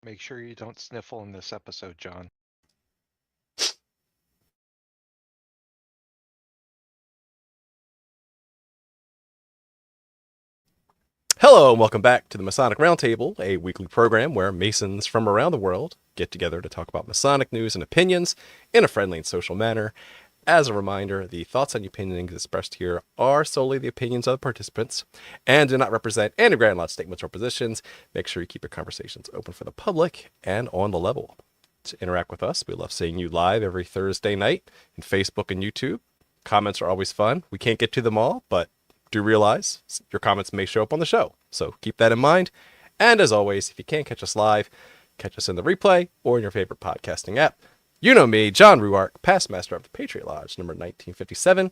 Make sure you don't sniffle in this episode, John. Hello and welcome back to the Masonic Roundtable, a weekly program where Masons from around the world get together to talk about Masonic news and opinions in a friendly and social manner. As a reminder, the thoughts and opinions expressed here are solely the opinions of the participants and do not represent any grand lot statements or positions. Make sure you keep your conversations open for the public and on the level. To interact with us, we love seeing you live every Thursday night in Facebook and YouTube. Comments are always fun. We can't get to them all, but do realize your comments may show up on the show, so keep that in mind. And as always, if you can't catch us live, catch us in the replay or in your favorite podcasting app. You know me, John Ruark, past master of the Patriot Lodge, number 1957,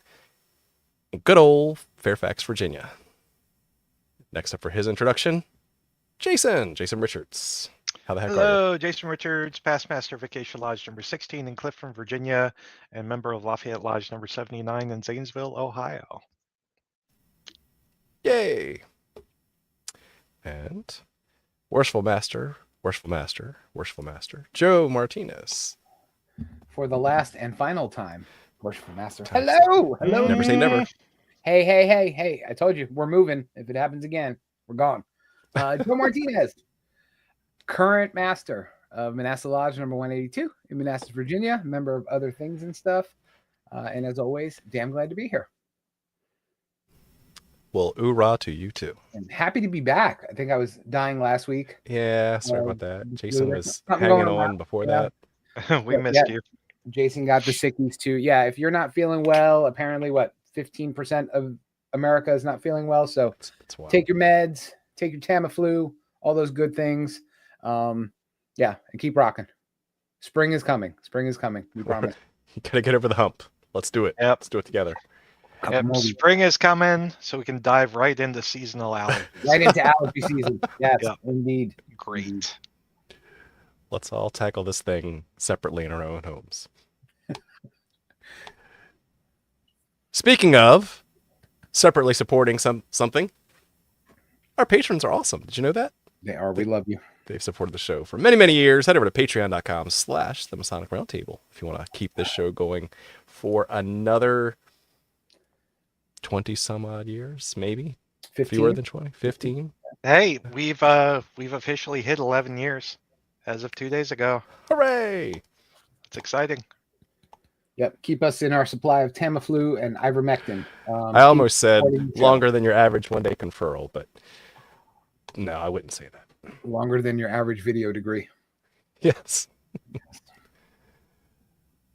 in good old Fairfax, Virginia. Next up for his introduction, Jason Richards. How the heck are you? Hello, Jason Richards, past master of Vacation Lodge number 16 in Clifton, Virginia, and member of Lafayette Lodge number 79 in Zanesville, Ohio. Yay! And Worshipful Master, Joe Martinez. For the last and final time, Worshipful Master. Hello! Never say never. Hey. I told you, we're moving. If it happens again, we're gone. Joe Martinez, current master of Manassas Lodge number 182 in Manassas, Virginia, member of other things and stuff. And as always, damn glad to be here. Well, oorah to you too. And happy to be back. I think I was dying last week. Yeah, sorry about that. Jason was something hanging going on on. before Yeah. that. We missed you. Jason got the sickies too. Yeah, if you're not feeling well, apparently 15% of America is not feeling well. So take your meds, take your Tamiflu, all those good things. And keep rocking. Spring is coming. We promise. You gotta get over the hump. Let's do it. Yep. Let's do it together. Yep. Spring is coming, so we can dive right into seasonal allergies. Right into allergy season. Yes, Yep. Indeed. Great. Let's all tackle this thing separately in our own homes. Speaking of separately supporting something, our patrons are awesome. Did you know that? They are. We love you. They've supported the show for many, many years. Head over to patreon.com/the Masonic Roundtable if you want to keep this show going for another 20 some odd years, maybe 15? Fewer than 20, 15. Hey, we've officially hit 11 years as of 2 days ago. Hooray! It's exciting. Yep. Keep us in our supply of Tamiflu and ivermectin. I almost said longer than your average one-day conferral, but no, I wouldn't say that. Longer than your average video degree. Yes.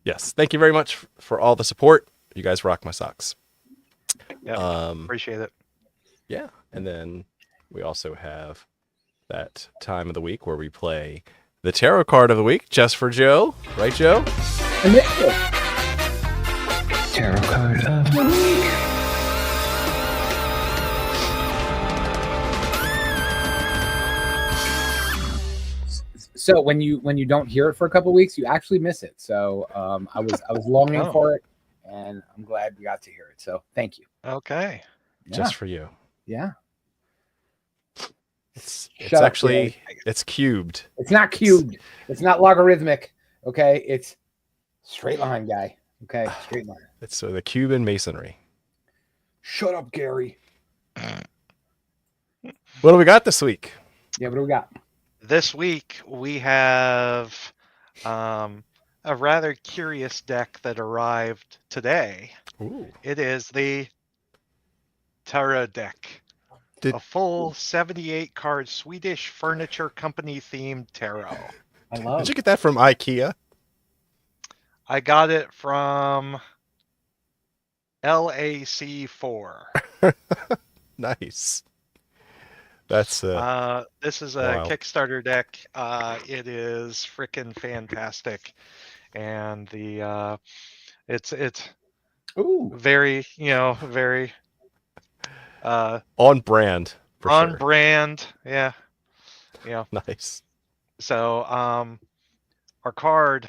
Yes. Thank you very much for all the support. You guys rock my socks. Yeah, appreciate it. Yeah, and then we also have that time of the week where we play the tarot card of the week just for Joe. Right, Joe? Tarot card of the week. So when you don't hear it for a couple of weeks, you actually miss it. So I was longing for it, and I'm glad we got to hear it. So thank you. Okay. Yeah. Just for you. Yeah. It's actually it's cubed. It's not cubed. It's not logarithmic. Okay, it's straight line, guy. Okay, straight line. It's the Cuban masonry. Shut up, Gary. What do we got this week? Yeah, what do we got? This week we have a rather curious deck that arrived today. Ooh. It is the Tarot deck. A full 78 card Swedish furniture company themed tarot. I love. Did you get that from IKEA? I got it from LAC4. Nice. That's this is a Kickstarter deck. It is freaking fantastic, and the it's very very on brand. On sure. brand, yeah. Nice. So our card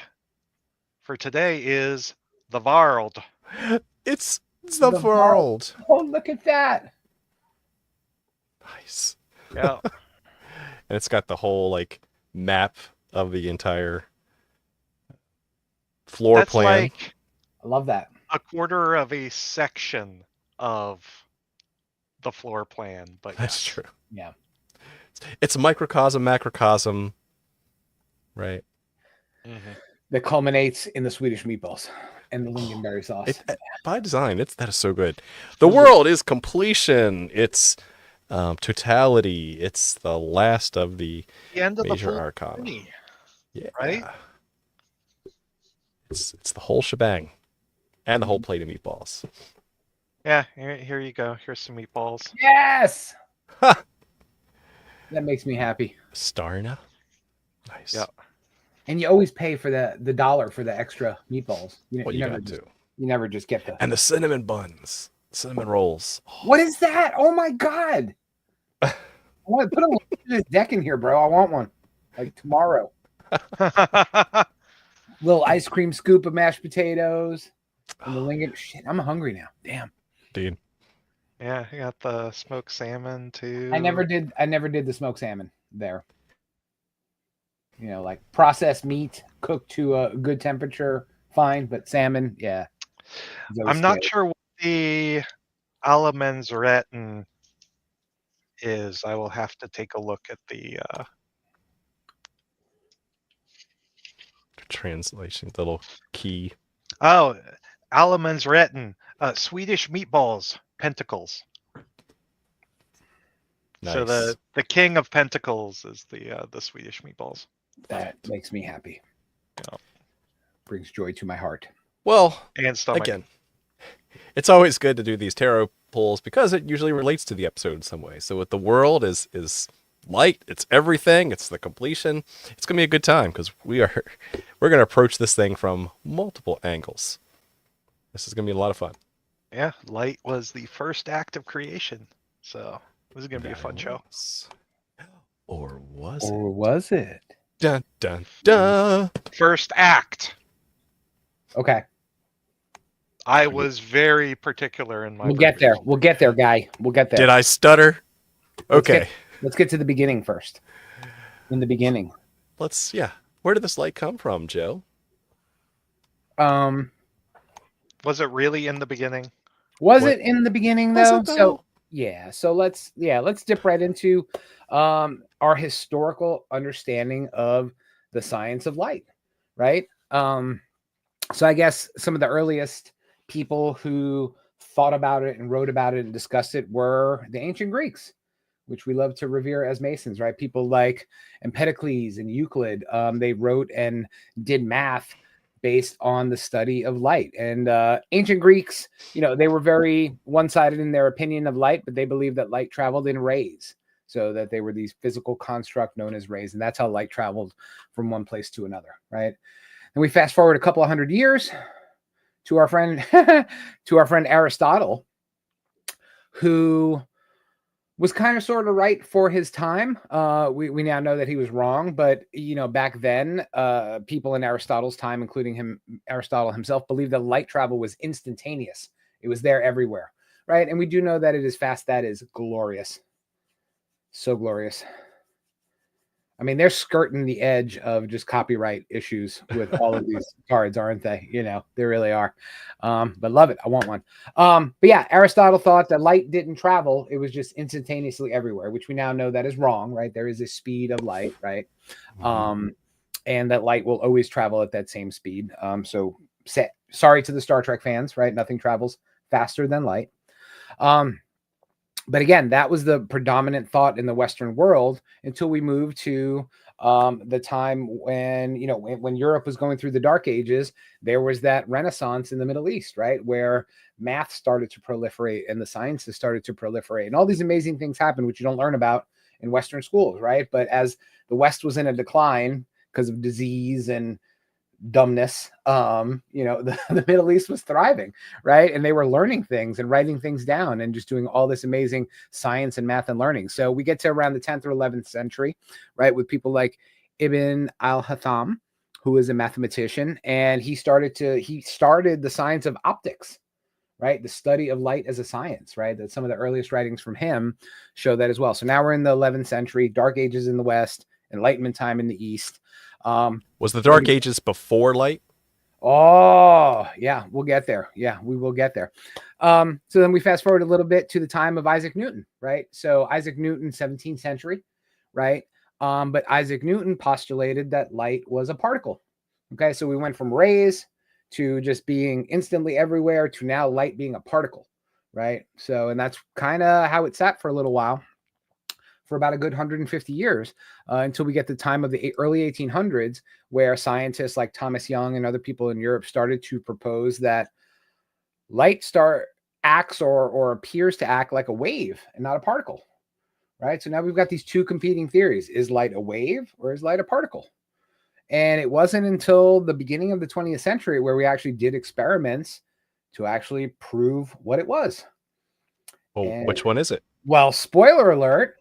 for today is the Varld. It's the Varld. Oh, look at that. Nice. Yeah. And it's got the whole like map of the entire floor That's plan. like I love that. a quarter of a section of the floor plan, but That's yes. true. Yeah. It's a microcosm, macrocosm, right? Mm-hmm. That culminates in the Swedish meatballs and the lingonberry sauce. By design, that is so good. The world is completion. It's totality. It's the last of the end of major the arcana. journey, Yeah, right? It's the whole shebang, and the whole plate of meatballs. Yeah, here you go. Here's some meatballs. Yes. Ha! That makes me happy. Starna. Nice. Yeah. And you always pay for the dollar for the extra meatballs. You never just get the. And the cinnamon buns, cinnamon rolls. Oh. What is that? Oh my god! I want to put a deck in here, bro. I want one like tomorrow. Little ice cream scoop of mashed potatoes and the lingon. Shit, I'm hungry now. Damn, dude. Yeah, you got the smoked salmon too. I never did the smoked salmon there. You know, like processed meat cooked to a good temperature, fine. But salmon, yeah. I'm not sure what the Allemensretten is. I will have to take a look at the translation, the little key. Oh, Allemensretten, Swedish meatballs, pentacles. Nice. So the king of pentacles is the Swedish meatballs. That makes me happy. Yeah. Brings joy to my heart. Well, and stomach. Again, it's always good to do these tarot pulls because it usually relates to the episode in some way. So with the world is light, it's everything, it's the completion. It's gonna be a good time because we're gonna approach this thing from multiple angles. This is gonna be a lot of fun. Yeah, light was the first act of creation, so this is gonna be a fun show. Or was it? Or was it? Dun dun dun. First act. Okay. I was very particular in my. We'll get there. We'll get there, guy. We'll get there. Did I stutter? Okay. Let's get to the beginning first. In the beginning. Where did this light come from, Joe? Was it really in the beginning? Was it in the beginning though? So let's dip right into our historical understanding of the science of light, right? So I guess some of the earliest people who thought about it and wrote about it and discussed it were the ancient Greeks, which we love to revere as Masons, right? People like Empedocles and Euclid. They wrote and did math based on the study of light. And ancient Greeks, they were very one-sided in their opinion of light, but they believed that light traveled in rays, so that they were these physical construct known as rays. And that's how light traveled from one place to another, right? And we fast forward a couple of hundred years to our friend Aristotle, who was kind of sort of right for his time. We now know that he was wrong, but back then, people in Aristotle's time, including Aristotle himself, believed that light travel was instantaneous. It was there everywhere, right? And we do know that it is fast. That is glorious. So glorious. I mean, they're skirting the edge of just copyright issues with all of these cards, aren't they? They really are. But love it. I want one. But yeah, Aristotle thought that light didn't travel. It was just instantaneously everywhere, which we now know that is wrong, right? There is a speed of light, right? And that light will always travel at that same speed. Sorry to the Star Trek fans, right? Nothing travels faster than light. But again, that was the predominant thought in the Western world until we moved to the time when Europe was going through the Dark Ages. There was that Renaissance in the Middle East, right, where math started to proliferate and the sciences started to proliferate, and all these amazing things happened, which you don't learn about in Western schools, right? But as the West was in a decline because of disease and dumbness, the Middle East was thriving, right? And they were learning things and writing things down and just doing all this amazing science and math and learning. So we get to around the 10th or 11th century, right, with people like Ibn al-Haytham, who is a mathematician, and he started the science of optics, right? The study of light as a science, right? That some of the earliest writings from him show that as well. So now we're in the 11th century, Dark Ages in the West, Enlightenment time in the East. Was the Dark Ages before light? Oh, yeah, we'll get there. Yeah, we will get there. So then we fast forward a little bit to the time of Isaac Newton, right? So Isaac Newton, 17th century, right? But Isaac Newton postulated that light was a particle. Okay, so we went from rays to just being instantly everywhere to now light being a particle, right? So, and that's kind of how it sat for a little while, for about a good 150 years, until we get the time of the early 1800s, where scientists like Thomas Young and other people in Europe started to propose that light acts or appears to act like a wave and not a particle, right? So now we've got these two competing theories. Is light a wave or is light a particle? And it wasn't until the beginning of the 20th century where we actually did experiments to actually prove what it was. Well, which one is it? Well, spoiler alert,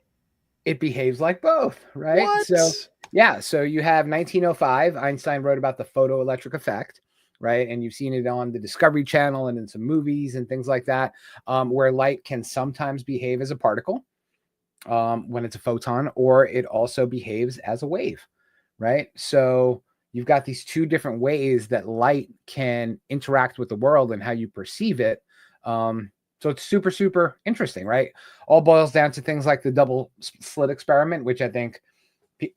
it behaves like both, right? What? So, yeah. So you have 1905, Einstein wrote about the photoelectric effect, right? And you've seen it on the Discovery Channel and in some movies and things like that, where light can sometimes behave as a particle when it's a photon, or it also behaves as a wave, right? So you've got these two different ways that light can interact with the world and how you perceive it. So it's super, super interesting, right? All boils down to things like the double slit experiment, which I think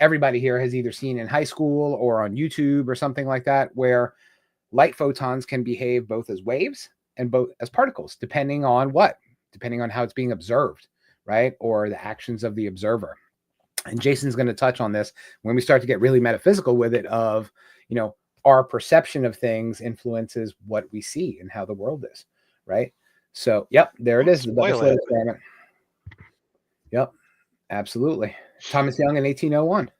everybody here has either seen in high school or on YouTube or something like that, where light photons can behave both as waves and both as particles, depending on how it's being observed, right? Or the actions of the observer. And Jason's going to touch on this when we start to get really metaphysical with it, of, our perception of things influences what we see and how the world is, right? So, yep, there it is. The double slit experiment. Yep, absolutely. Thomas Young in 1801.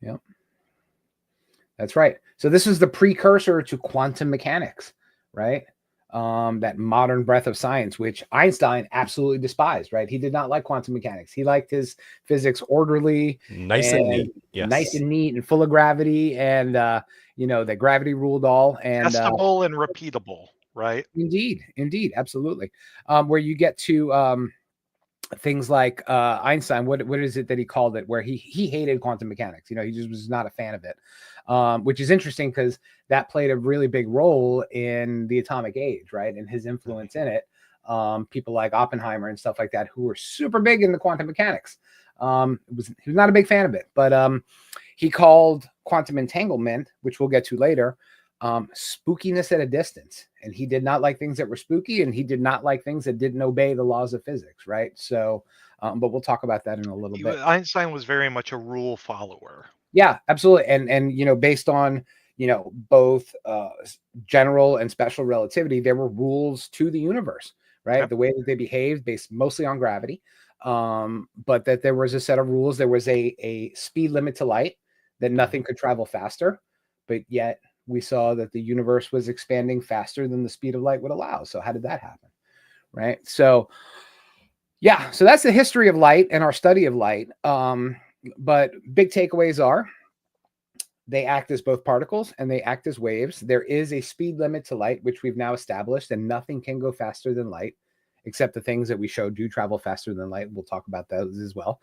Yep, that's right. So this is the precursor to quantum mechanics, right? That modern breath of science, which Einstein absolutely despised, right? He did not like quantum mechanics. He liked his physics orderly, nice and neat, yes. Nice and neat and full of gravity, and that gravity ruled all, and testable and repeatable, right? Indeed, absolutely. Where you get to things like Einstein, what is it that he called it, where he hated quantum mechanics? He just was not a fan of it, which is interesting because that played a really big role in the atomic age, right? And his influence in it. People like Oppenheimer and stuff like that, who were super big in the quantum mechanics. He was not a big fan of it, but he called quantum entanglement, which we'll get to later, spookiness at a distance. And he did not like things that were spooky, and he did not like things that didn't obey the laws of physics, right? So, but we'll talk about that in a little bit. Einstein was very much a rule follower. Yeah, absolutely. And based on, both general and special relativity, there were rules to the universe, right? Yep. The way that they behaved based mostly on gravity. But that there was a set of rules. There was a speed limit to light, that nothing could travel faster, but yet we saw that the universe was expanding faster than the speed of light would allow. So how did that happen? Right. So, yeah, so that's the history of light and our study of light. But big takeaways are they act as both particles and they act as waves. There is a speed limit to light, which we've now established, and nothing can go faster than light, except the things that we showed do travel faster than light. We'll talk about those as well.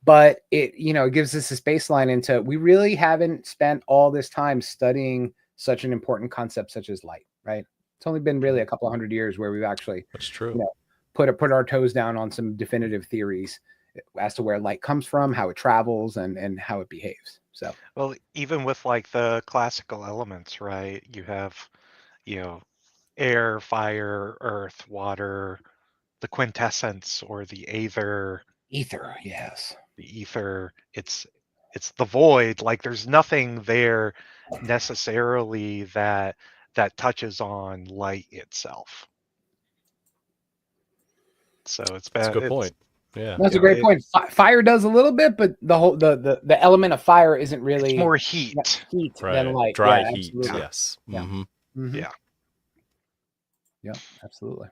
But it, gives us this baseline into, we really haven't spent all this time studying such an important concept such as light, right? It's only been really a couple of 100 years where we've actually, that's true, put our toes down on some definitive theories as to where light comes from, how it travels, and how it behaves. So, well, even with like the classical elements, right? You have, air, fire, earth, water, the quintessence or the ether. Ether, yes. The ether, it's the void. Like there's nothing there necessarily that touches on light itself. So it's bad. That's a good point. Yeah, that's a great point. Fire does a little bit, but the whole the element of fire isn't really, it's more heat right. than light. Dry heat. Absolutely. Yes. Yeah. Mm-hmm. Yeah, absolutely.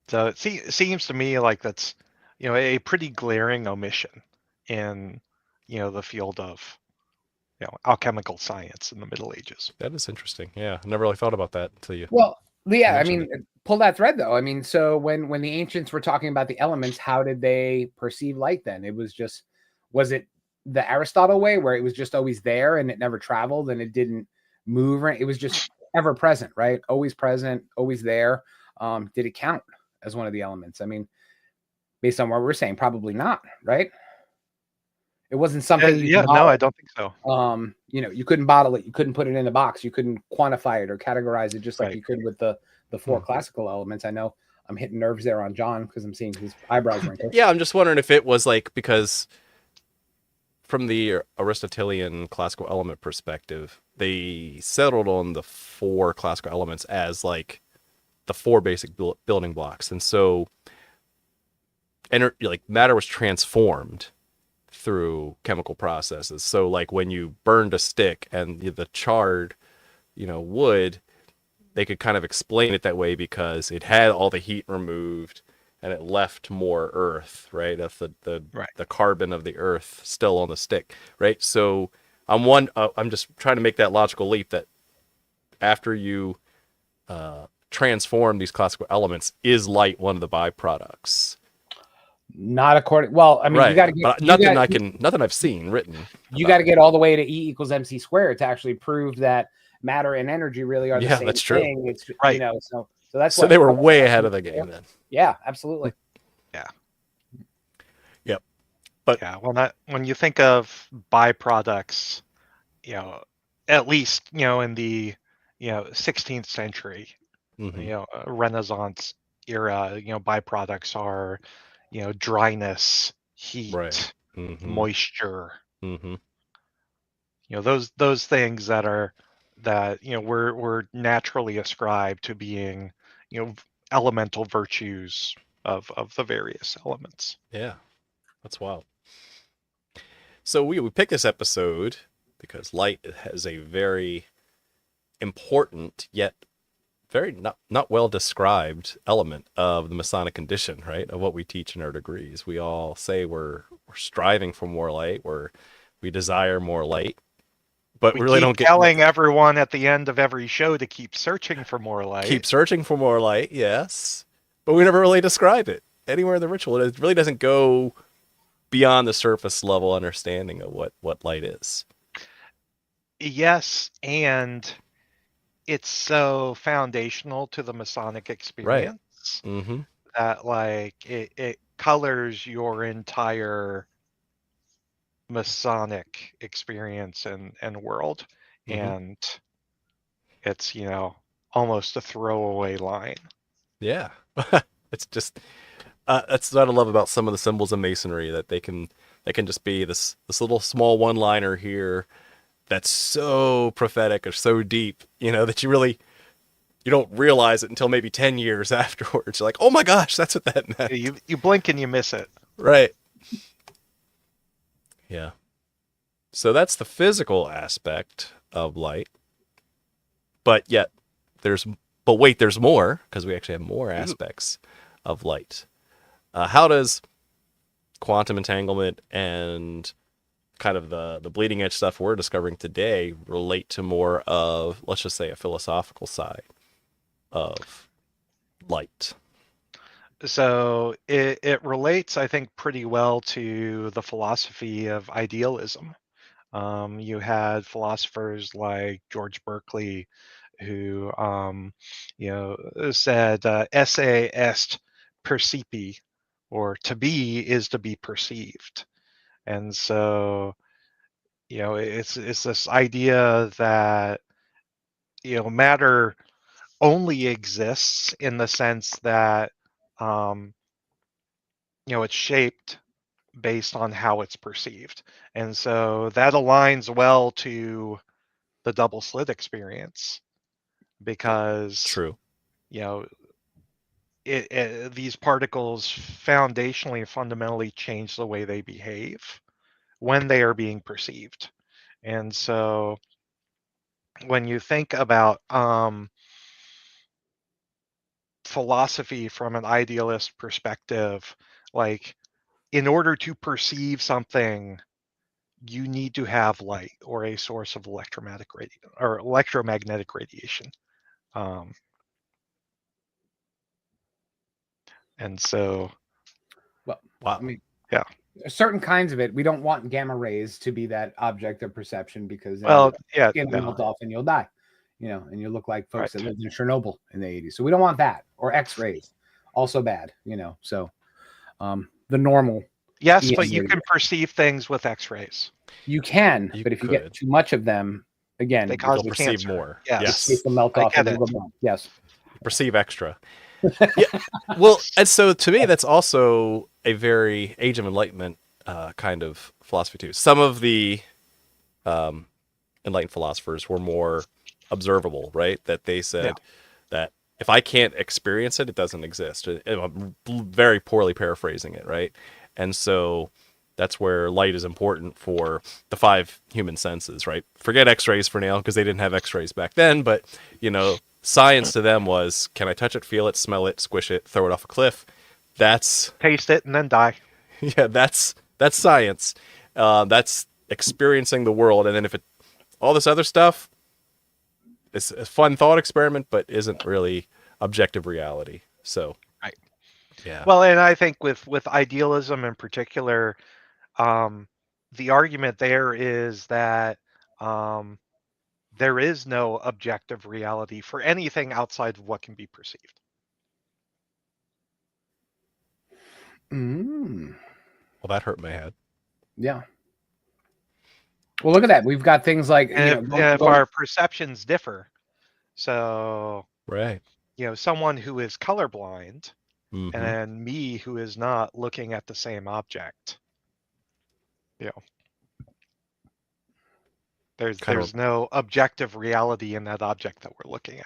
So it seems to me like that's a pretty glaring omission in the field of alchemical science in the Middle Ages. That is interesting. Yeah, I never really thought about that until you. Well, yeah, I mean, pull that thread though. I mean, so when the ancients were talking about the elements, how did they perceive light then? It was just, was it the Aristotle way, where it was just always there and it never traveled and it didn't move, right? It was just ever present, right? Always present, always there. Did it count as one of the elements? I mean, based on what we're saying, probably not, right? It wasn't something you could no, I bottle. don't think so. You couldn't bottle it, you couldn't put it in a box, you couldn't quantify it or categorize it, just like Right. you could with the four classical elements. I know I'm hitting nerves there on John because I'm seeing his eyebrows wrinkle. Yeah, I'm just wondering if it was like, because from the Aristotelian classical element perspective, they settled on the 4 classical elements as like the 4 basic building blocks, and so like matter was transformed through chemical processes. So like when you burned a stick and the charred, wood, they could kind of explain it that way because it had all the heat removed and it left more earth, right? That's the carbon of the earth still on the stick, right? So I'm just trying to make that logical leap that after you transform these classical elements, is light one of the byproducts? Not according. Well, I mean, right. You got to get nothing I've seen written. You got to get all the way to E equals MC squared to actually prove that matter and energy really are the same that's true. thing. It's right. So that's so they were way ahead of the game then. Yeah, absolutely. Yeah. Yep. But yeah, well, when you think of byproducts, at least in the 16th century, Renaissance era, byproducts are dryness, heat, moisture, those things that we're naturally ascribed to being elemental virtues of the various elements. Yeah, that's wild. So we picked this episode because light has a very important yet very not well described element of the Masonic condition, right? Of what we teach in our degrees. We all say we're striving for more light, we desire more light, but we really don't get telling everyone at the end of every show to keep searching for more light. Keep searching for more light, yes, but we never really describe it anywhere in the ritual. It really doesn't go beyond the surface level understanding of what light is. Yes, and it's so foundational to the Masonic experience that like it colors your entire Masonic experience and world, and it's almost a throwaway line. Yeah. It's just that's what I love about some of the symbols of Masonry, that they can just be this little small one-liner here that's so prophetic or so deep, that you don't realize it until maybe 10 years afterwards. You're like, oh my gosh, that's what that meant. You blink and you miss it. Right. Yeah. So that's the physical aspect of light. But wait, there's more, because we actually have more aspects of light. How does quantum entanglement and kind of the bleeding edge stuff we're discovering today relate to more of, let's just say, a philosophical side of light? So it relates, I think, pretty well to the philosophy of idealism. You had philosophers like George Berkeley, who said esse est percipi, or to be is to be perceived. And so it's this idea that matter only exists in the sense that it's shaped based on how it's perceived. And so that aligns well to the double slit experience, because true, these particles foundationally, fundamentally change the way they behave when they are being perceived. And so when you think about philosophy from an idealist perspective, like, in order to perceive something, you need to have light or a source of electromagnetic radiation. And so, well, wow. I mean, yeah. certain kinds of it, we don't want gamma rays to be that object of perception, because then Well, yeah, skin will melt off and you'll die, and you'll look like folks that right. lived in Chernobyl in the 80s. So we don't want that. Or X-rays, also bad, So the normal Yes, EM but you radio. can perceive things with X-rays. You can, You but if you could. get too much of them, again, They cause You'll perceive cancer. more. Yes. the space will melt I off get and you'll it. go down. Yes. Perceive extra. Yeah. Well, and so to me, that's also a very Age of Enlightenment kind of philosophy too. Some of the enlightened philosophers were more observable, right? That they said that if I can't experience it, it doesn't exist. I'm very poorly paraphrasing it, right? And so that's where light is important for the 5 human senses, right? Forget X-rays for now, because they didn't have X-rays back then, but science to them was, can I touch it, feel it, smell it, squish it, throw it off a cliff? That's Taste it and then die. yeah, that's science. That's experiencing the world, and then all this other stuff, it's a fun thought experiment, but isn't really objective reality. So, Right. yeah. Well, and I think with idealism in particular, the argument there is that there is no objective reality for anything outside of what can be perceived. Well, that hurt my head. Yeah. Well, look at that. We've got things like If our perceptions differ, so right, someone who is colorblind mm-hmm. and me who is not looking at the same object, there's no objective reality in that object that we're looking at.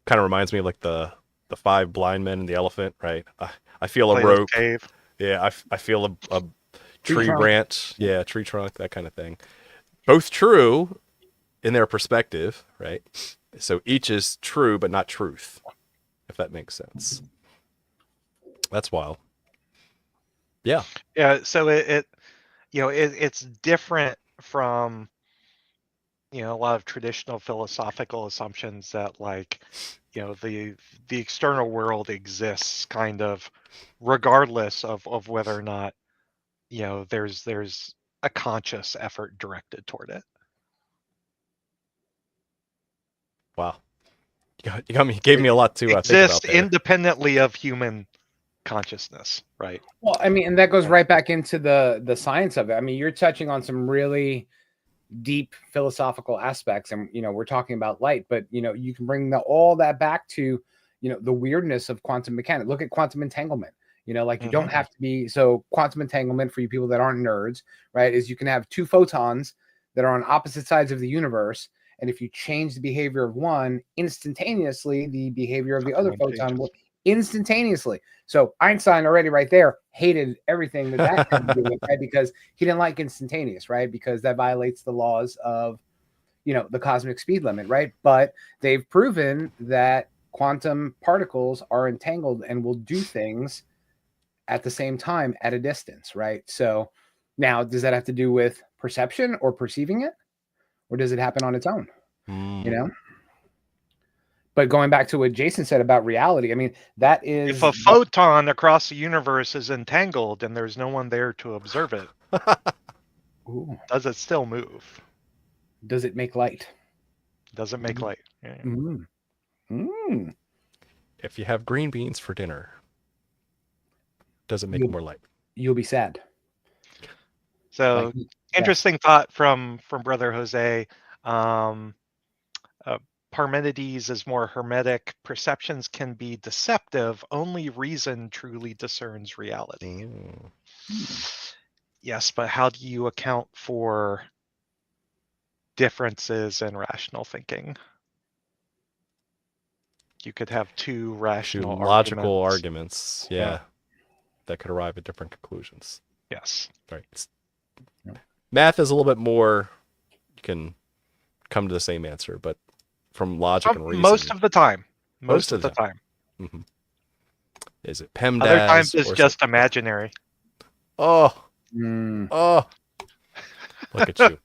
Kind of reminds me of like the 5 blind men and the elephant, right? I feel a Plato's rope. Cave. Yeah, I feel a tree trunk. branch. Yeah, tree trunk, that kind of thing. Both true in their perspective, right? So each is true, but not truth, if that makes sense. That's wild. Yeah. Yeah. So it's different from a lot of traditional philosophical assumptions that the external world exists kind of regardless of whether or not there's a conscious effort directed toward it. Wow. You got me, gave me a lot to think about Exist there. Independently of human consciousness, right? Well, I mean, and that goes right back into the science of it. I mean, you're touching on some really deep philosophical aspects, and we're talking about light, but you can bring all that back to the weirdness of quantum mechanics. Look at quantum entanglement. You don't have to be so. Quantum entanglement, for you people that aren't nerds, right, is you can have 2 photons that are on opposite sides of the universe, and if you change the behavior of one, instantaneously the behavior of the other photon will instantaneously. So Einstein already right there hated everything that had to do with, right? Because he didn't like instantaneous, right? Because that violates the laws of, the cosmic speed limit, right? But they've proven that quantum particles are entangled and will do things at the same time at a distance, right? So now, does that have to do with perception or perceiving it? Or does it happen on its own? But going back to what Jason said about reality, I mean, that is... If a photon across the universe is entangled and there's no one there to observe it, does it still move? Does it make light? Does it make light? Yeah. If you have green beans for dinner, does it make more light? You'll be sad. So, interesting thought from Brother Jose. Parmenides is more hermetic. Perceptions can be deceptive. Only reason truly discerns reality. Yes, but how do you account for differences in rational thinking? You could have 2 rational logical arguments. Yeah, that could arrive at different conclusions. Yes. Right. Math is a little bit more, you can come to the same answer, but from logic and reason. Most of the time. Most of the time. Mm-hmm. Is it PEMDAS? Other times it's just imaginary. Oh. Oh. Look at you.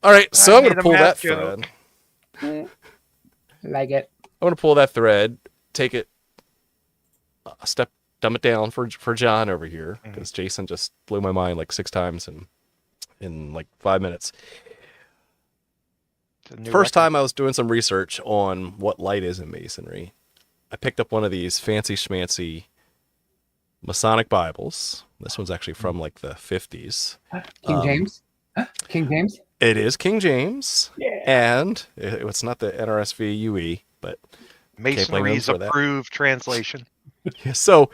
All right, so I'm going to pull that thread. Like it. I'm going to pull that thread, take it a step dumb it down for John over here, because Jason just blew my mind like 6 times in like 5 minutes. First time I was doing some research on what light is in Masonry, I picked up one of these fancy schmancy Masonic Bibles. This one's actually from like the 50s. King James? King James? It is King James. Yeah. And it's not the NRSV UE, but Masonry's approved translation. Yeah, so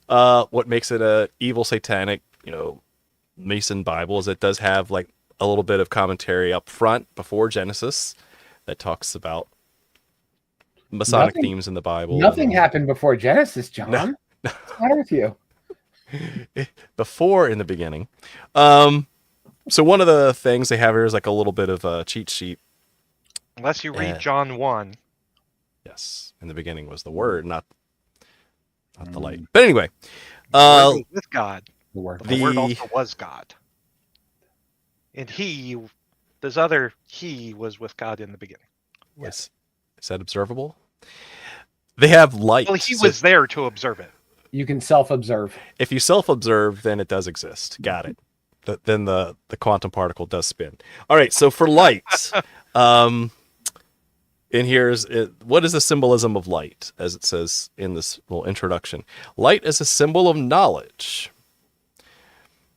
what makes it a evil satanic, Mason Bible is it does have like a little bit of commentary up front before Genesis that talks about Masonic themes in the Bible. Nothing happened before Genesis, John. No. What's wrong with you? Before in the beginning. So one of the things they have here is like a little bit of a cheat sheet. Unless you read John 1. Yes. In the beginning was the Word, not the light. But anyway. The Word was with God. The Word also was God. And this other he was with God in the beginning. Is that observable? They have light. Well, he was there to observe it. You can self-observe. If you self-observe, then it does exist. Got it. Then the quantum particle does spin. All right, so for light, in what is the symbolism of light, as it says in this little introduction? Light is a symbol of knowledge.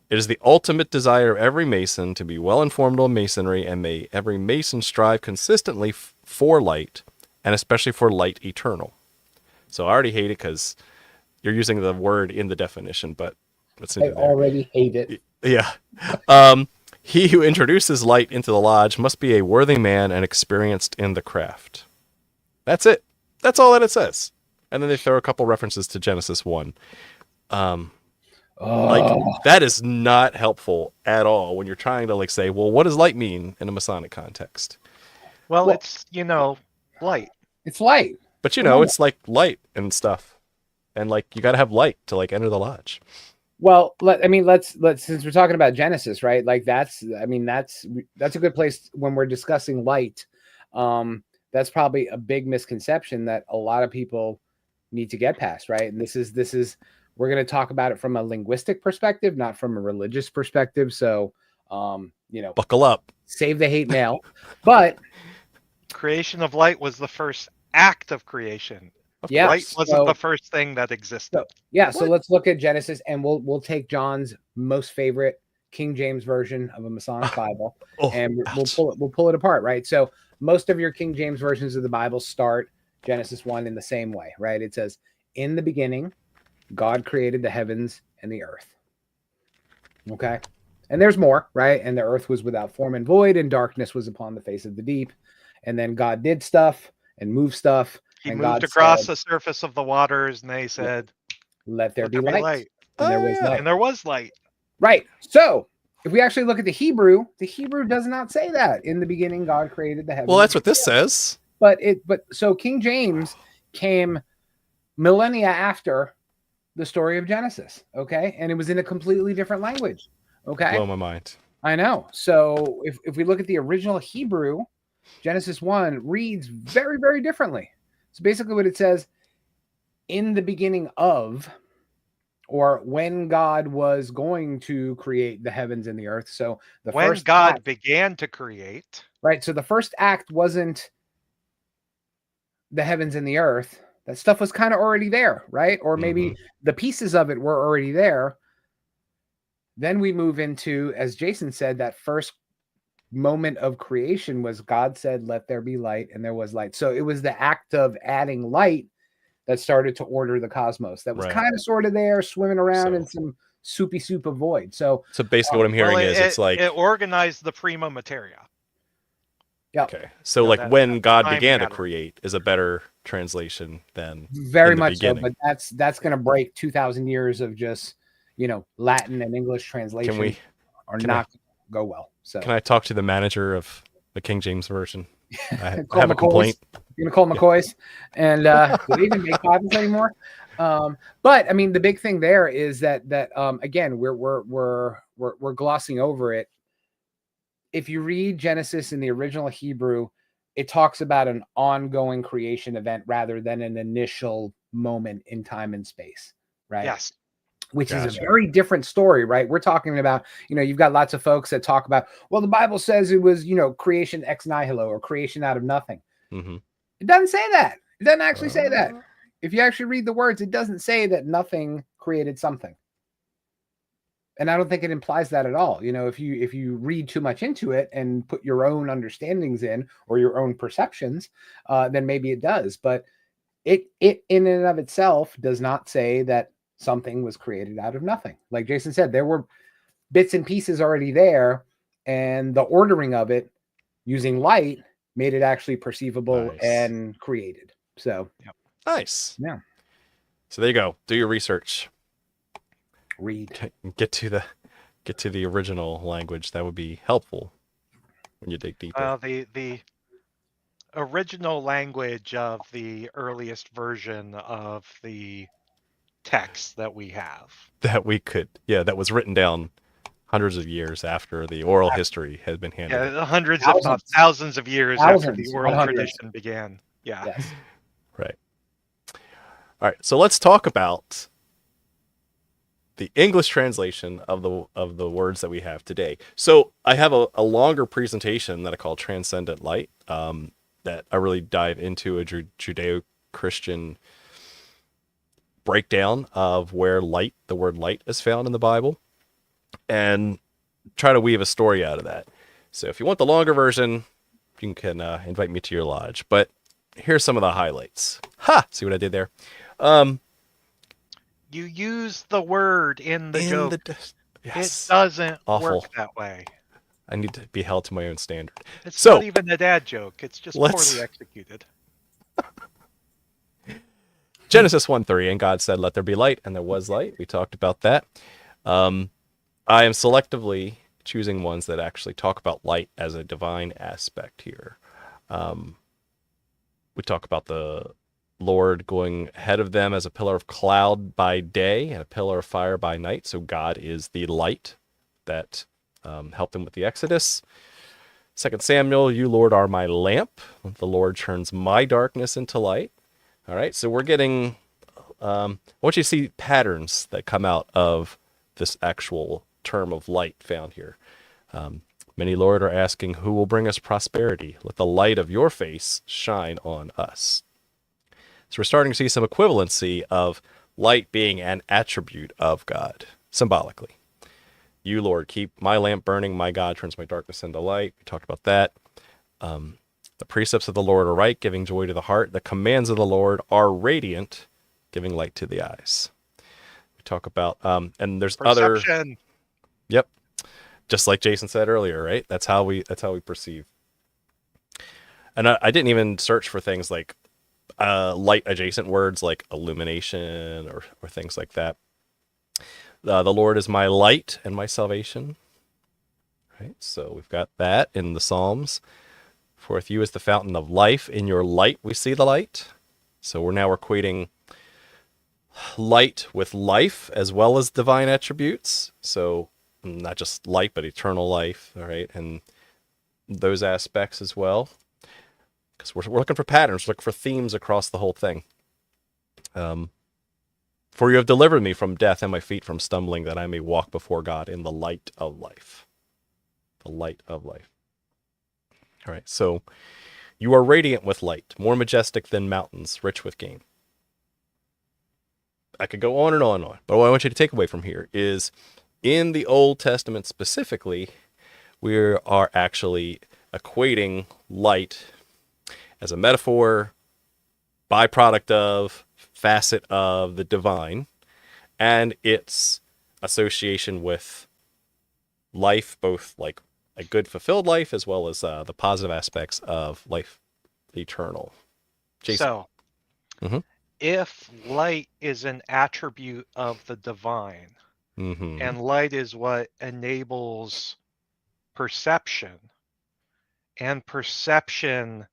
It is the ultimate desire of every Mason to be well-informed on Masonry, and may every Mason strive consistently for light, and especially for light eternal. So I already hate it because you're using the word in the definition, but I already hate it. Yeah. He who introduces light into the lodge must be a worthy man and experienced in the craft. That's it. That's all that it says. And then they throw a couple references to Genesis 1. That is not helpful at all when you're trying to say, well, what does light mean in a Masonic context? Well, it's, light. It's light. But it's like light and stuff. And you got to have light to enter the lodge. Well, let's since we're talking about Genesis, right? That's a good place when we're discussing light. That's probably a big misconception that a lot of people need to get past, right? And this is we're going to talk about it from a linguistic perspective, not from a religious perspective. So, buckle up, save the hate mail. But creation of light was the first act of creation. Yeah, light wasn't the first thing that existed. So let's look at Genesis, and we'll take John's most favorite King James version of a Masonic Bible, and we'll pull it apart, right? So most of your King James versions of the Bible start Genesis 1 in the same way, right? It says, "In the beginning, God created the heavens and the earth." Okay, and there's more, right? And the earth was without form and void, and darkness was upon the face of the deep. And then God did stuff and moved stuff. He moved across the surface of the waters, and they said, "Let there be light." And there was light. And there was light. Right. So if we actually look at the Hebrew does not say that. In the beginning, God created the heavens. Well, that's what this says. But so King James came millennia after the story of Genesis. Okay. And it was in a completely different language. Okay. Blow my mind. I know. So if we look at the original Hebrew, Genesis 1 reads very, very differently. So basically what it says, in the beginning of, or when God was going to create the heavens and the earth. So when God began to create. Right. So the first act wasn't the heavens and the earth. That stuff was kind of already there, right? Or maybe the pieces of it were already there. Then we move into, as Jason said, that first moment of creation was God said, "Let there be light," and there was light. So it was the act of adding light that started to order the cosmos. That was kind of sort of there, swimming around in some soupy soup of void. So basically what I'm hearing is it's like it organized the prima materia. Yeah. Okay. So when God began to create is a better translation than very much so. But that's going to break 2,000 years of just Latin and English translation not going to go well. So can I talk to the manager of the King James version? I have a complaint. You're gonna call McCoy's, and do they even make Bibles anymore? But I mean, the big thing there is that again, we're glossing over it. If you read Genesis in the original Hebrew, it talks about an ongoing creation event rather than an initial moment in time and space. right? Yes. Which is a Gotcha. very different story, right? We're talking about, you've got lots of folks that talk about, well, the Bible says it was, creation ex nihilo, or creation out of nothing. Mm-hmm. It doesn't say that. It doesn't actually say that. If you actually read the words, it doesn't say that nothing created something. And I don't think it implies that at all. If you read too much into it and put your own understandings in, or your own perceptions, then maybe it does. But it in and of itself does not say that something was created out of nothing. Like Jason said, there were bits and pieces already there, and the ordering of it using light made it actually perceivable and created. So nice. Yeah. So there you go. Do your research. Read. Get to the original language. That would be helpful when you dig deeper. The original language of the earliest version of the text that we have. That we could, that was written down hundreds of years after the oral history had been handed. Yeah, hundreds, if not thousands of years after the oral tradition began. Yeah. Yes. Right. All right. So let's talk about the English translation of the words that we have today. So I have a longer presentation that I call Transcendent Light, that I really dive into a Judeo-Christian breakdown of where the word light is found in the Bible, and try to weave a story out of that. So if you want the longer version, you can invite me to your lodge. But here's some of the highlights. See what I did there? You use the word in the joke. Yes. It doesn't Awful. work that way. I need to be held to my own standard. It's not even a dad joke. It's just poorly executed. Genesis 1:3, and God said, "Let there be light," and there was light. We talked about that. I am selectively choosing ones that actually talk about light as a divine aspect here. We talk about the Lord going ahead of them as a pillar of cloud by day and a pillar of fire by night. So God is the light that helped them with the Exodus. 2 Samuel, "You, Lord, are my lamp. The Lord turns my darkness into light." All right, so we're getting, I want you to see patterns that come out of this actual term of light found here. Many, Lord, are asking, "Who will bring us prosperity? Let the light of your face shine on us." So we're starting to see some equivalency of light being an attribute of God, symbolically. "You, Lord, keep my lamp burning. My God turns my darkness into light." We talked about that. The precepts of the Lord are right, giving joy to the heart. The commands of the Lord are radiant, giving light to the eyes. We talk about, and there's Perception. other. Yep. Just like Jason said earlier, right? That's how we perceive. And I didn't even search for things like light adjacent words like illumination or things like that. The Lord is my light and my salvation. Right? So we've got that in the Psalms. "For with you is the fountain of life. In your light we see the light." So we're now equating light with life as well as divine attributes. So not just light, but eternal life. All right. And those aspects as well. Because we're looking for patterns, looking for themes across the whole thing. "For you have delivered me from death and my feet from stumbling, that I may walk before God in the light of life." The light of life. All right. So you are radiant with light, more majestic than mountains, rich with game. I could go on and on and on. But what I want you to take away from here is, in the Old Testament specifically, we are actually equating light as a metaphor, byproduct of, facet of the divine, and its association with life, both like a good fulfilled life as well as the positive aspects of life eternal. Jason. So, if light is an attribute of the divine, and light is what enables perception, and perception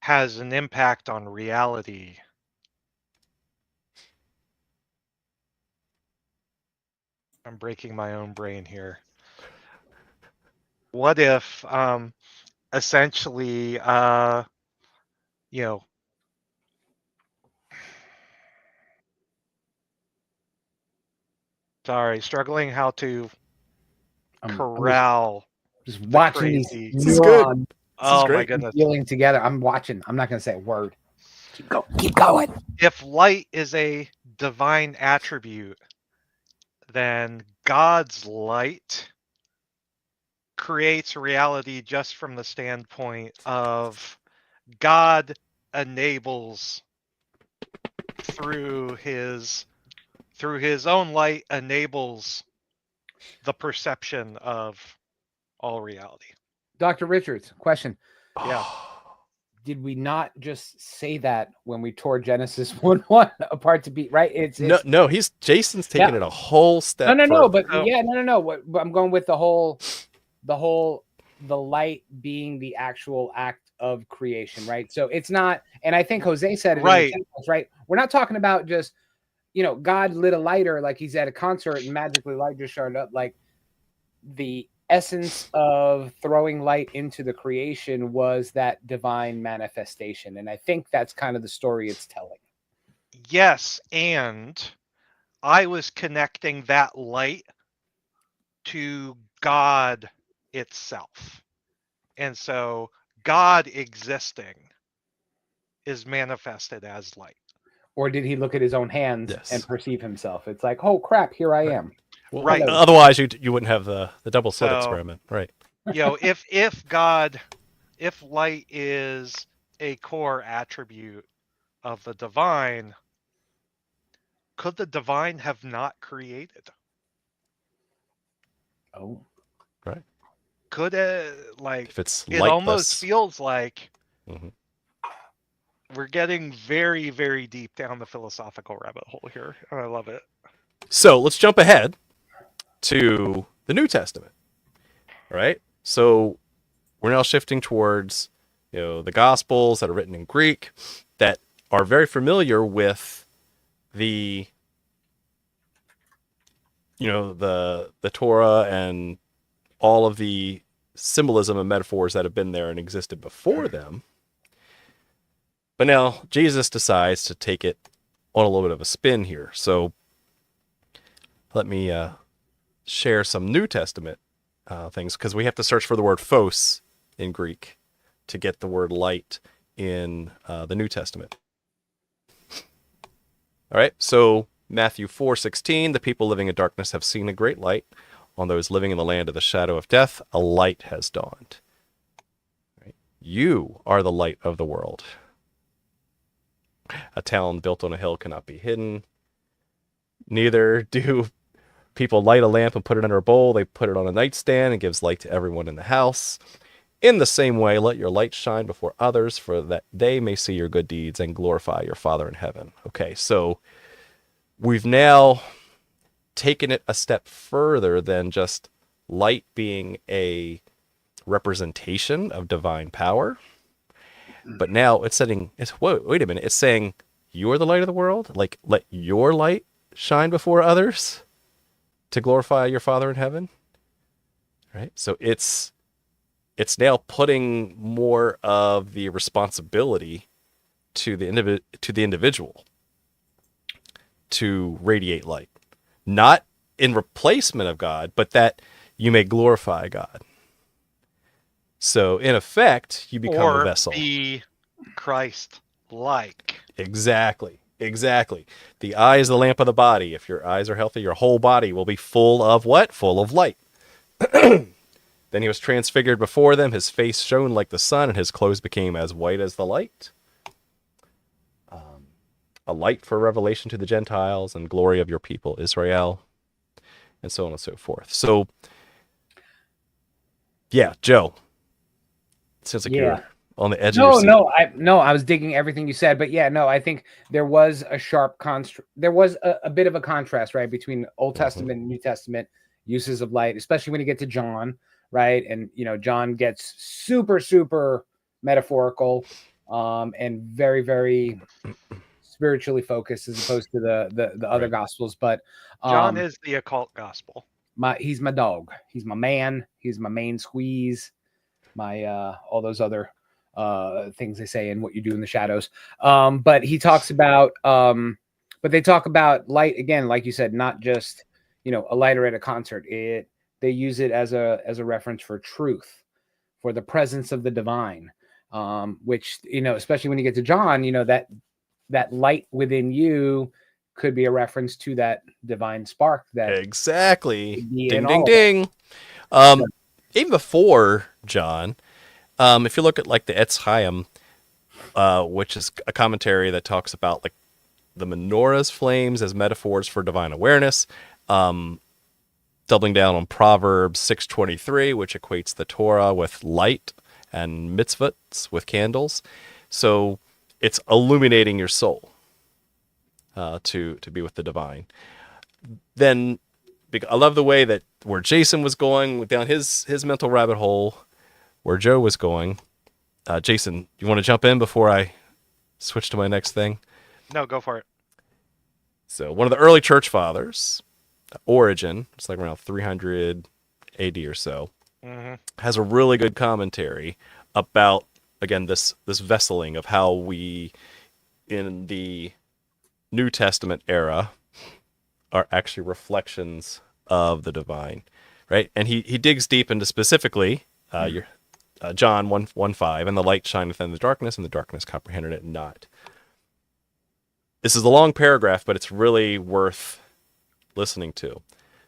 has an impact on reality, I'm breaking my own brain here. What if essentially Sorry, struggling how to I'm corral just the watching these crazy. This is good. neurons This is Oh my great. goodness. dealing together. I'm watching. I'm not going to say a word. Keep going. If light is a divine attribute, then God's light creates reality just from the standpoint of God enables through his own light enables the perception of all reality. Dr. Richards, question. Yeah. Did we not just say that when we tore Genesis 1:1 apart to beat, right? It's no, Jason's taking it a whole step no, further. but no. What I'm going with the light being the actual act of creation, right? So it's not, and I think Jose said it right. in the text, right? We're not talking about just, God lit a lighter like he's at a concert and magically light just showed up. Like the essence of throwing light into the creation was that divine manifestation. And I think that's kind of the story it's telling. Yes, and I was connecting that light to God itself. And so God existing is manifested as light. Or did he look at his own hands and perceive himself? It's like, oh crap, here I am. Well, right. Otherwise, you wouldn't have the double slit experiment, right? If light is a core attribute of the divine, could the divine have not created? Oh, right. Could it, if it's it lightless. almost feels like we're getting very, very deep down the philosophical rabbit hole here. I love it. So let's jump ahead to the New Testament. All right. So we're now shifting towards, the Gospels that are written in Greek that are very familiar with the, the Torah and all of the symbolism and metaphors that have been there and existed before them. But now Jesus decides to take it on a little bit of a spin here. So let me share some New Testament things, because we have to search for the word phos in Greek to get the word light in the New Testament. All right, so Matthew 4:16, the people living in darkness have seen a great light. On those living in the land of the shadow of death, a light has dawned. Right? You are the light of the world. A town built on a hill cannot be hidden. Neither do people light a lamp and put it under a bowl. They put it on a nightstand and gives light to everyone in the house. In the same way, let your light shine before others, for that they may see your good deeds and glorify your Father in heaven. Okay, so we've now taken it a step further than just light being a representation of divine power. But now it's saying, wait a minute, it's saying you are the light of the world. Like, let your light shine before others to glorify your Father in heaven. Right? So it's now putting more of the responsibility to the individual to radiate light. Not in replacement of God, but that you may glorify God. So, in effect, you become a vessel. Be Christ-like. Exactly. The eye is the lamp of the body. If your eyes are healthy, your whole body will be full of what? Full of light. Then he was transfigured before them. His face shone like the sun, and his clothes became as white as the light. A light for revelation to the Gentiles and glory of your people, Israel, and so on and so forth. So, yeah, Joe. It sounds like you're on the edge of your seat. I was digging everything you said, but I think there was a sharp there was a bit of a contrast, right, between Old Testament and New Testament uses of light, especially when you get to John, right? And John gets super, super metaphorical, and very, very spiritually focused as opposed to the other gospels. But John is the occult gospel. He's my dog. He's my man. He's my main squeeze. My all those other things they say in What You Do in the Shadows. But he talks about but they talk about light again, like you said, not just a lighter at a concert. They use it as a reference for truth, for the presence of the divine, which, especially when you get to John, that light within you could be a reference to that divine spark that exactly. Ding, in ding, all ding. So, Even before John, if you look at like the Etz Chaim, which is a commentary that talks about like the menorah's flames as metaphors for divine awareness, doubling down on Proverbs 6:23, which equates the Torah with light and mitzvot with candles. So it's illuminating your soul to be with the divine. Then I love the way that where Jason was going down his mental rabbit hole, where Joe was going. Jason, you want to jump in before I switch to my next thing? No, go for it. So one of the early church fathers, Origen, it's like around 300 AD or so, has a really good commentary about, again, this vesseling of how we, in the New Testament era, are actually reflections of the divine, right? And he digs deep into specifically John 1:5, and the light shineth in the darkness, and the darkness comprehended it not. This is a long paragraph, but it's really worth listening to.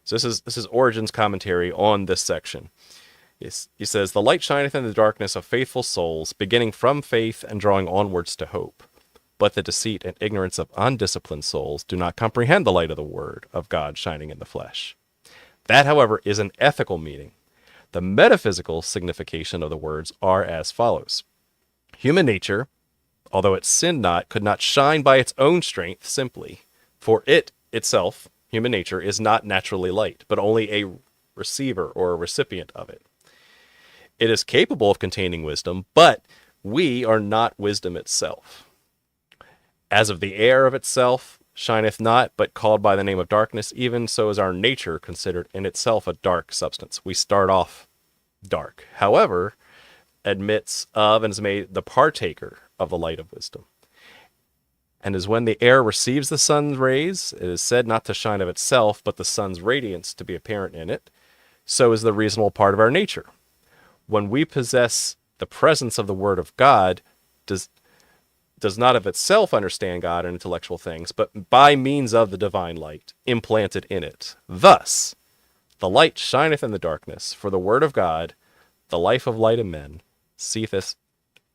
So this is Origen's commentary on this section. He says, "The light shineth in the darkness of faithful souls, beginning from faith and drawing onwards to hope. But the deceit and ignorance of undisciplined souls do not comprehend the light of the word of God shining in the flesh. That, however, is an ethical meaning. The metaphysical signification of the words are as follows. Human nature, although it sinned not, could not shine by its own strength simply, for it itself, human nature, is not naturally light, but only a receiver or a recipient of it. It is capable of containing wisdom, but we are not wisdom itself. As of the air of itself shineth not, but called by the name of darkness, even so is our nature considered in itself a dark substance." We start off dark. However, admits of and is made the partaker of the light of wisdom. And as when the air receives the sun's rays, it is said not to shine of itself, but the sun's radiance to be apparent in it, so is the reasonable part of our nature. When we possess the presence of the Word of God, does not of itself understand God and intellectual things, but by means of the divine light implanted in it. Thus, the light shineth in the darkness, for the Word of God, the life of light of men, ceaseth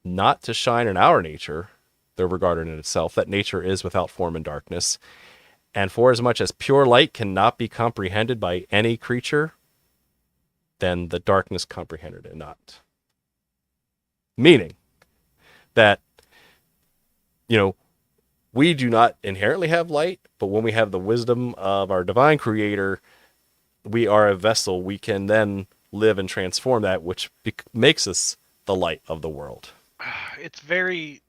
not to shine in our nature, though regarded in itself, that nature is without form and darkness. And forasmuch as pure light cannot be comprehended by any creature, then the darkness comprehended it not. Meaning that, we do not inherently have light, but when we have the wisdom of our divine creator, we are a vessel. We can then live and transform that, which makes us the light of the world. It's very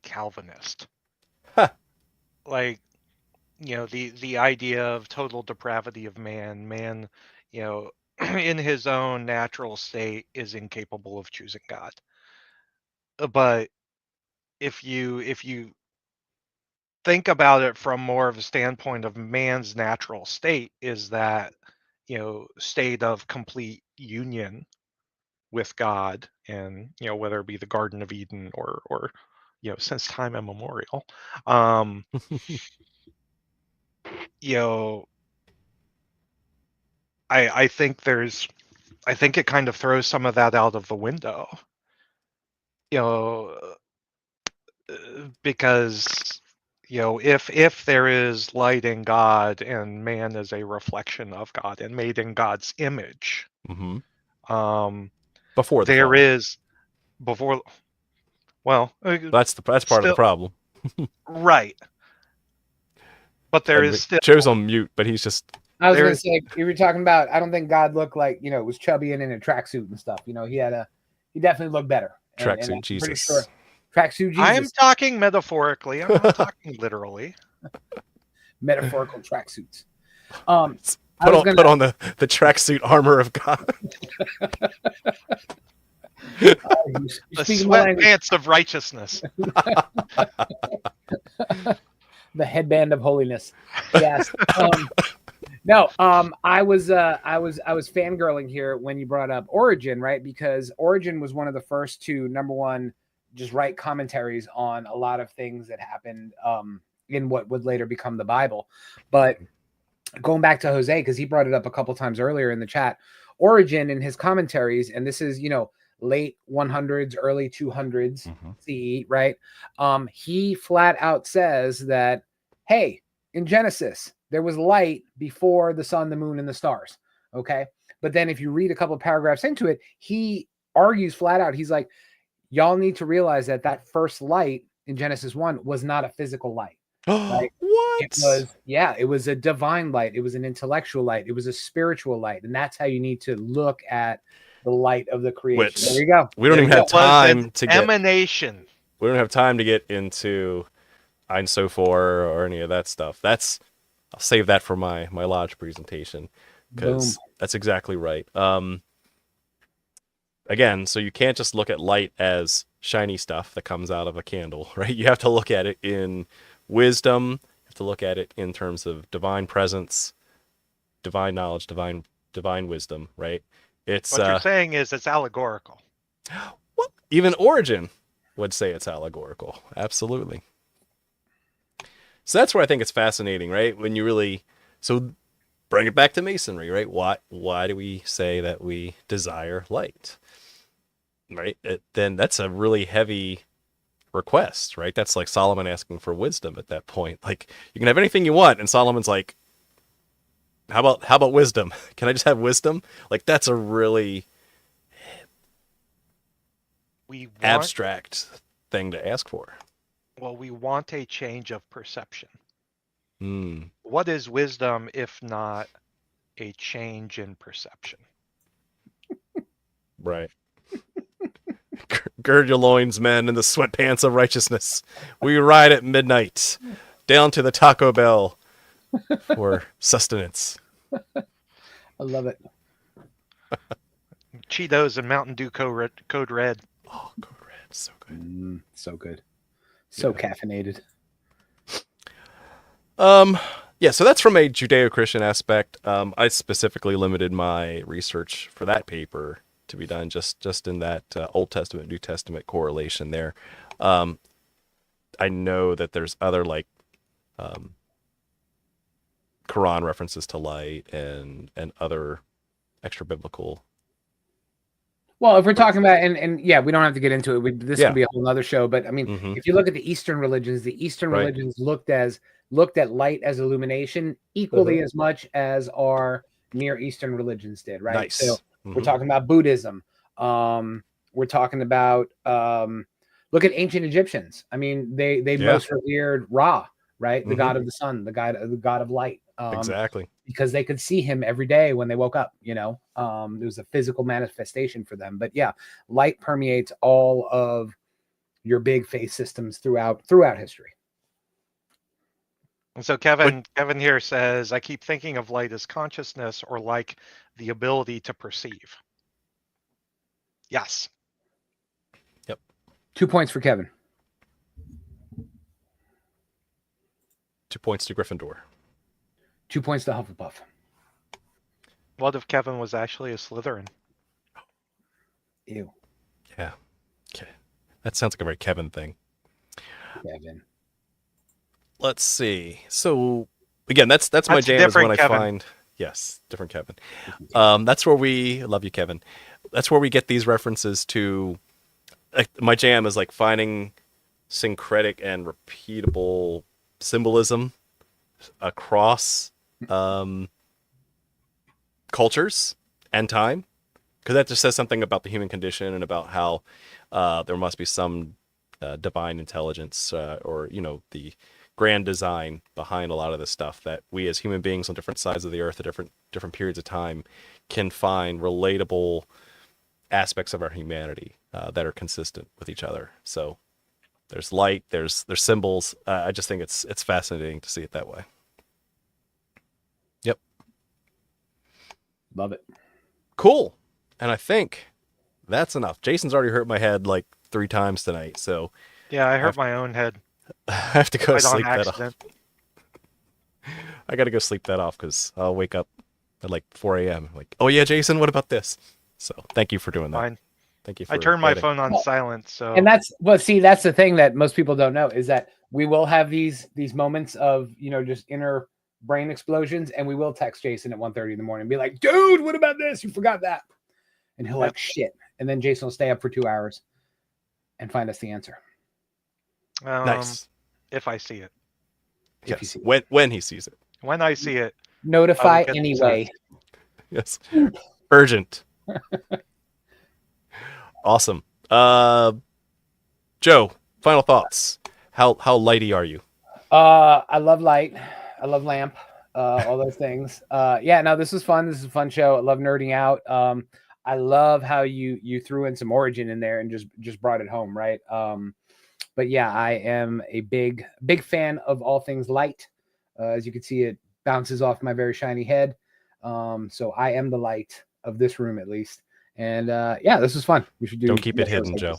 Calvinist. Huh. Like, the idea of total depravity of man, in his own natural state is incapable of choosing God. But if you think about it from more of a standpoint of man's natural state, is that state of complete union with God, and whether it be the Garden of Eden or since time immemorial, I think it kind of throws some of that out of the window, because if there is light in God and man is a reflection of God and made in God's image, before the there fall. is before. Well, that's part of the problem, right? But there is still. Joe's on mute, but he's just. I was going to say, you were talking about, I don't think God looked like, was chubby and in a tracksuit and stuff. He definitely looked better. Tracksuit Jesus. Pretty sure. Tracksuit Jesus. I'm talking metaphorically. I'm not talking literally. Metaphorical tracksuits. Put on the tracksuit armor of God. The sweatpants of righteousness. The headband of holiness. Yes. No, I was fangirling here when you brought up Origin, right? Because Origin was one of the first to, number one, just write commentaries on a lot of things that happened in what would later become the Bible. But going back to Jose, because he brought it up a couple times earlier in the chat, Origin in his commentaries, and this is, late 100s, early 200s CE, right? He flat out says that, hey, in Genesis, there was light before the sun, the moon, and the stars. Okay. But then if you read a couple of paragraphs into it, he argues flat out. He's like, y'all need to realize that first light in Genesis 1 was not a physical light. Right? What? It was a divine light. It was an intellectual light. It was a spiritual light. And that's how you need to look at the light of the creation. There you go. We don't even have time to get emanation. We don't have time to get into Ein Sophor or any of that stuff. I'll save that for my Lodge presentation, because that's exactly right. Again, so you can't just look at light as shiny stuff that comes out of a candle, right? You have to look at it in wisdom. You have to look at it in terms of divine presence, divine knowledge, divine wisdom, right? It's what you're saying is it's allegorical. Well, even Origin would say it's allegorical. Absolutely. So that's where I think it's fascinating, right? When you really bring it back to Masonry, right? Why do we say that we desire light? Right? Then that's a really heavy request, right? That's like Solomon asking for wisdom at that point. Like, you can have anything you want, and Solomon's like, how about wisdom? Can I just have wisdom? Like, that's a really abstract thing to ask for. Well, we want a change of perception. What is wisdom if not a change in perception? Right. Gird your loins, men, in the sweatpants of righteousness. We ride at midnight down to the Taco Bell for sustenance. I love it. Cheetos and Mountain Dew Code Red. Oh, Code Red, so good. So good. So caffeinated. Yeah, so that's from a Judeo-Christian aspect. I specifically limited my research for that paper to be done just in that Old Testament, New Testament correlation there. I know that there's other Quran references to light and other extra biblical. Well, if we're talking about, and yeah, we don't have to get into it. This could be a whole other show. But I mean, if you look at the Eastern religions, religions looked at light as illumination equally as much as our Near Eastern religions did, right? Nice. So we're talking about Buddhism. We're talking about look at ancient Egyptians. I mean, they most revered Ra, right? The god of the sun, the god of light. Exactly. Because they could see him every day when they woke up, it was a physical manifestation for them. But yeah, light permeates all of your big faith systems throughout history. And so Kevin here says, I keep thinking of light as consciousness, or like the ability to perceive. Yes. Yep. 2 points for Kevin. 2 points to Gryffindor. 2 points to Hufflepuff. What if Kevin was actually a Slytherin? Ew. Yeah. Okay. That sounds like a very Kevin thing. Kevin. Let's see. So again, that's my jam is when I find different Kevin. That's where we love you, Kevin. That's where we get these references to. My jam is like finding syncretic and repeatable symbolism across cultures and time, because that just says something about the human condition and about how there must be some divine intelligence or the grand design behind a lot of this stuff that we as human beings on different sides of the earth at different periods of time can find relatable aspects of our humanity that are consistent with each other. So there's light, there's symbols. I just think it's fascinating to see it that way. Yep. Love it. Cool. And I think that's enough. Jason's already hurt my head like 3 times tonight, so yeah, I hurt my own head. I have to go sleep that off. I got to go sleep that off because I'll wake up at like 4 a.m. Like, oh yeah, Jason, what about this? So thank you for doing that. Fine. Thank you I for turned my adding. phone on silent, so. And that's that's the thing that most people don't know is that we will have these moments of just inner brain explosions, and we will text Jason at 1:30 in the morning and be like, dude, what about this? You forgot that. And he'll like, shit. And then Jason will stay up for 2 hours and find us the answer. Nice. If I see it. Yes. If you see when he sees it. When I see it. Notify anyway. Yes. Urgent. Awesome. Joe, final thoughts. How lighty are you? I love light. I love lamp. All those things. Yeah, no, this was fun. This is a fun show. I love nerding out. I love how you threw in some origin in there and just brought it home, right? But yeah, I am a big fan of all things light. As you can see, it bounces off my very shiny head. So I am the light of this room, at least. And yeah, this was fun. We should do. Don't keep it hidden, Joe.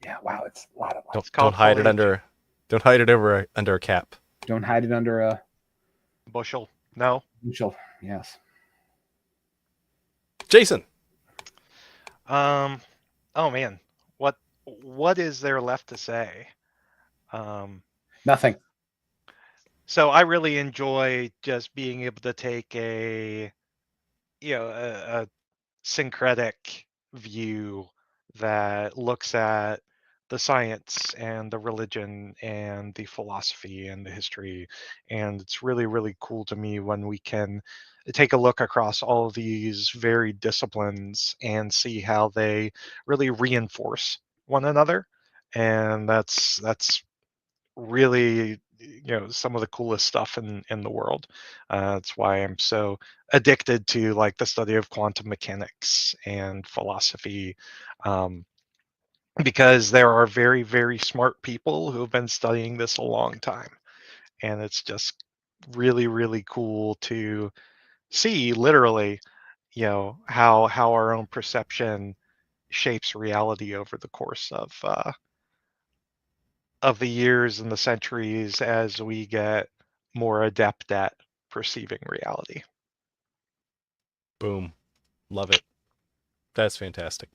Yeah, wow, it's a lot of light. Don't hide it under. Don't hide it under a cap. Don't hide it under a bushel. No. Bushel. Yes. Jason. Oh man, what is there left to say? Nothing. So I really enjoy just being able to take a syncretic view that looks at the science and the religion and the philosophy and the history. And it's really, really cool to me when we can take a look across all of these varied disciplines and see how they really reinforce one another. And that's really some of the coolest stuff in the world. That's why I'm so addicted to like the study of quantum mechanics and philosophy, because there are very, very smart people who have been studying this a long time, and it's really, really cool to see literally how our own perception shapes reality over the course of the years and the centuries as we get more adept at perceiving reality. Boom. Love it. That's fantastic.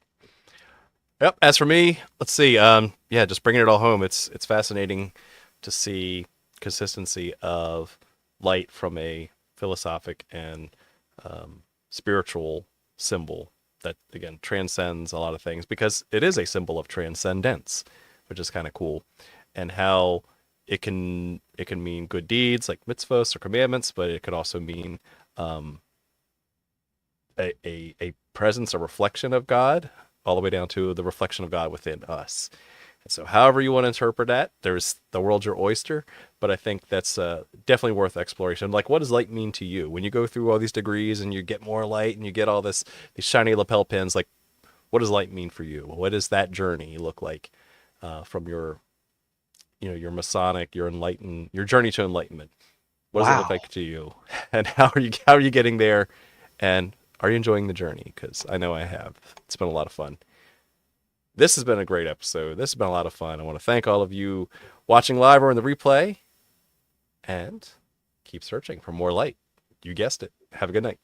Yep. As for me, let's see. Yeah, just bringing it all home. It's fascinating to see consistency of light from a philosophic and spiritual symbol that again transcends a lot of things because it is a symbol of transcendence, which is kind of cool, and how it can mean good deeds like mitzvahs or commandments, but it could also mean a presence, a reflection of God, all the way down to the reflection of God within us. And so however you want to interpret that, there's the world's your oyster, but I think that's definitely worth exploration. Like, what does light mean to you? When you go through all these degrees and you get more light and you get all these shiny lapel pins, like, what does light mean for you? What does that journey look like from your Masonic, your journey to enlightenment? What does it look like to you? And how are you getting there? And are you enjoying the journey? Because I know I have. It's been a lot of fun. This has been a great episode. This has been a lot of fun. I want to thank all of you watching live or in the replay. And keep searching for more light. You guessed it. Have a good night.